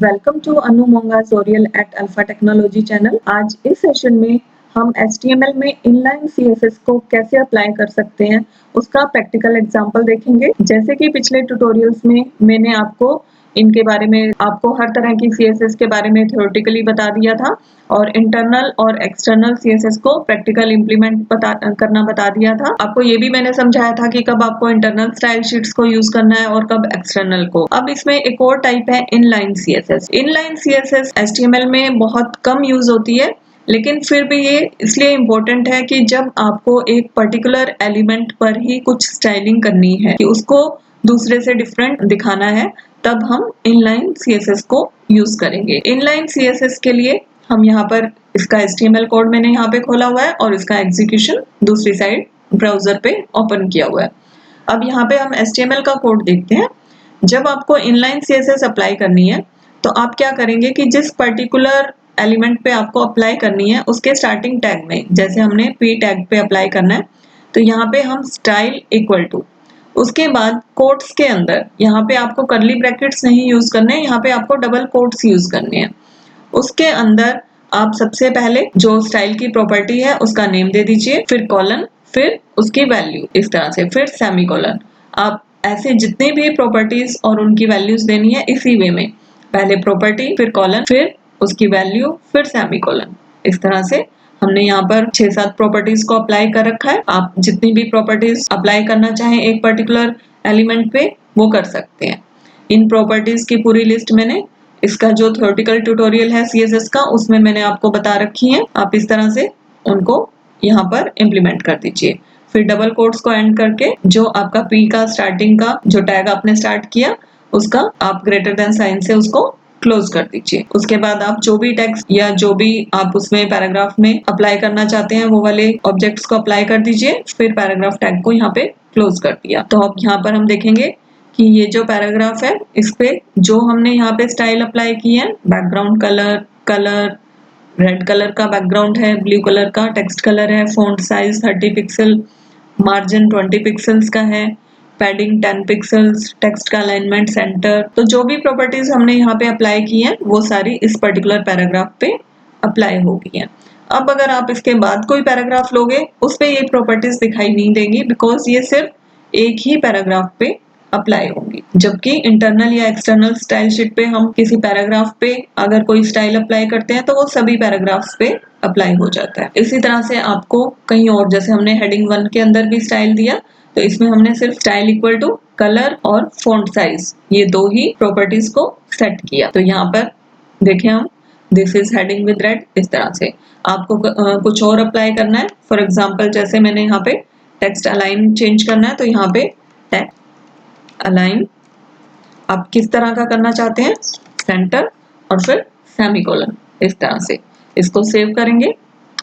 Welcome to Anu Monga tutorial at alpha technology channel. आज इस session में हम HTML में इनलाइन CSS को कैसे अप्लाई कर सकते हैं उसका प्रैक्टिकल एग्जांपल देखेंगे। जैसे कि पिछले ट्यूटोरियल्स में मैंने आपको इनके बारे में आपको हर तरह की CSS के बारे में थ्योरेटिकली बता दिया था और इंटरनल और एक्सटर्नल CSS को प्रैक्टिकल इम्प्लीमेंट करना बता दिया था। आपको ये भी मैंने समझाया था कि कब आपको इंटरनल स्टाइल शीट्स को यूज करना है और कब एक्सटर्नल को। अब इसमें एक और टाइप है inline CSS। Inline CSS HTML में बहुत कम यूज होती है, लेकिन फिर भी ये इसलिए इम्पोर्टेंट है कि जब आपको एक पर्टिकुलर एलिमेंट पर ही कुछ स्टाइलिंग करनी है कि उसको दूसरे से डिफरेंट दिखाना है, तब हम इनलाइन CSS को यूज करेंगे। इनलाइन CSS के लिए हम यहाँ पर इसका HTML कोड मैंने यहाँ पे खोला हुआ है और इसका एग्जीक्यूशन दूसरी साइड ब्राउजर पे ओपन किया हुआ है। अब यहाँ पे हम HTML का कोड देखते हैं। जब आपको इनलाइन CSS अप्लाई करनी है तो आप क्या करेंगे कि जिस पर्टिकुलर एलिमेंट पे आपको अप्लाई करनी है उसके स्टार्टिंग टैग में, जैसे हमने P टैग पे अप्लाई करना है तो यहाँ पे हम स्टाइल इक्वल टू, उसके बाद कोट्स के अंदर यहाँ पे आपको कर्ली ब्रैकेट्स नहीं यूज करने, यहाँ पे आपको डबल कोट्स यूज करने हैं। उसके अंदर आप सबसे पहले जो स्टाइल की प्रॉपर्टी है उसका नेम दे दीजिए, फिर कॉलन, फिर उसकी वैल्यू, इस तरह से, फिर सेमीकोलन। आप ऐसे जितनी भी प्रॉपर्टीज और उनकी वैल्यूज देनी है इसी वे में, पहले प्रॉपर्टी, फिर कॉलन, फिर उसकी वैल्यू, फिर सेमीकोलन। इस तरह से हमने यहाँ पर 6-7 प्रॉपर्टीज को अप्लाई कर रखा है। आप जितनी भी प्रॉपर्टीज अप्लाई करना चाहें एक पर्टिकुलर एलिमेंट पे वो कर सकते हैं। इन प्रॉपर्टीज की पूरी लिस्ट मैंने इसका जो थ्योरेटिकल ट्यूटोरियल है CSS का उसमें मैंने आपको बता रखी है। आप इस तरह से उनको यहाँ पर इम्प्लीमेंट कर दीजिए। फिर डबल कोट्स को एंड करके जो आपका P का स्टार्टिंग का जो टैग आपने स्टार्ट किया उसका आप ग्रेटर देन साइन से उसको क्लोज कर दीजिए। उसके बाद आप जो भी टेक्स्ट या जो भी आप उसमें पैराग्राफ में अप्लाई करना चाहते हैं वो वाले ऑब्जेक्ट्स को अप्लाई कर दीजिए। फिर पैराग्राफ टैग को यहाँ पे क्लोज कर दिया। तो अब यहाँ पर हम देखेंगे कि ये जो पैराग्राफ है इस पे जो हमने यहाँ पे स्टाइल अप्लाई की है, बैकग्राउंड कलर रेड कलर का बैकग्राउंड है, ब्लू कलर का टेक्स्ट कलर है, font size 30 pixel, margin 20 pixels का है, पैडिंग 10 पिक्सल्स, टेक्स्ट का अलाइनमेंट सेंटर। तो जो भी प्रॉपर्टीज हमने यहाँ पे अप्लाई की है वो सारी इस पर्टिकुलर पैराग्राफ पे अप्लाई हो गई है। अब अगर आप इसके बाद कोई पैराग्राफ लोगे उस पे ये प्रॉपर्टीज दिखाई नहीं देंगी, बिकॉज ये सिर्फ एक ही पैराग्राफ पे अप्लाई होंगी। जबकि इंटरनल या एक्सटर्नल स्टाइल शीट पे हम किसी पैराग्राफ पे अगर कोई स्टाइल अप्लाई करते हैं तो वो सभी पैराग्राफ्स पे अप्लाई हो जाता है। इसी तरह से आपको कहीं और, जैसे हमने हेडिंग 1 के अंदर भी स्टाइल दिया तो इसमें हमने सिर्फ स्टाइल इक्वल टू कलर और फॉन्ट साइज, ये दो ही प्रॉपर्टीज को सेट किया। तो यहाँ पर देखें हम, this is heading with red, इस तरह से आपको कुछ और अप्लाई करना है। फॉर एग्जाम्पल जैसे मैंने यहाँ पे टेक्स्ट अलाइन चेंज करना है तो यहाँ पे टेक्स्ट अलाइन आप किस तरह का करना चाहते हैं, सेंटर और फिर सेमीकोलन, इस तरह से इसको सेव करेंगे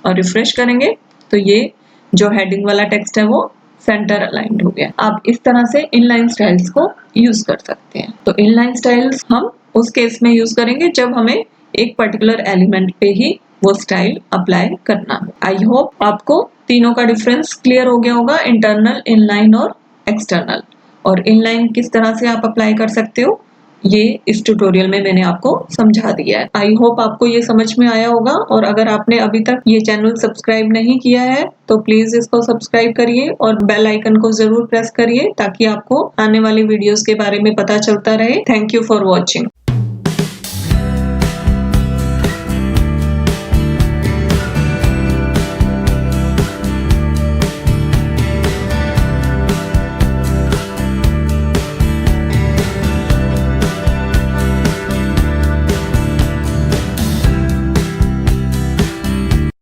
और रिफ्रेश करेंगे तो ये जो हेडिंग वाला टेक्स्ट है वो सेंटर अलाइंड हो गया। आप इस तरह से इनलाइन स्टाइल्स को यूज कर सकते हैं। तो इनलाइन स्टाइल्स हम उस केस में यूज करेंगे जब हमें एक पर्टिकुलर एलिमेंट पे ही वो स्टाइल अप्लाई करना हो। आई होप आपको तीनों का डिफरेंस क्लियर हो गया होगा, इंटरनल, इनलाइन और एक्सटर्नल। और इनलाइन किस तरह से आप अप्लाई कर सकते हो ये इस ट्यूटोरियल में मैंने आपको समझा दिया है। आई होप आपको ये समझ में आया होगा। और अगर आपने अभी तक ये चैनल सब्सक्राइब नहीं किया है तो प्लीज इसको सब्सक्राइब करिए और बेल आइकन को जरूर प्रेस करिए ताकि आपको आने वाली वीडियोस के बारे में पता चलता रहे। Thank you for watching.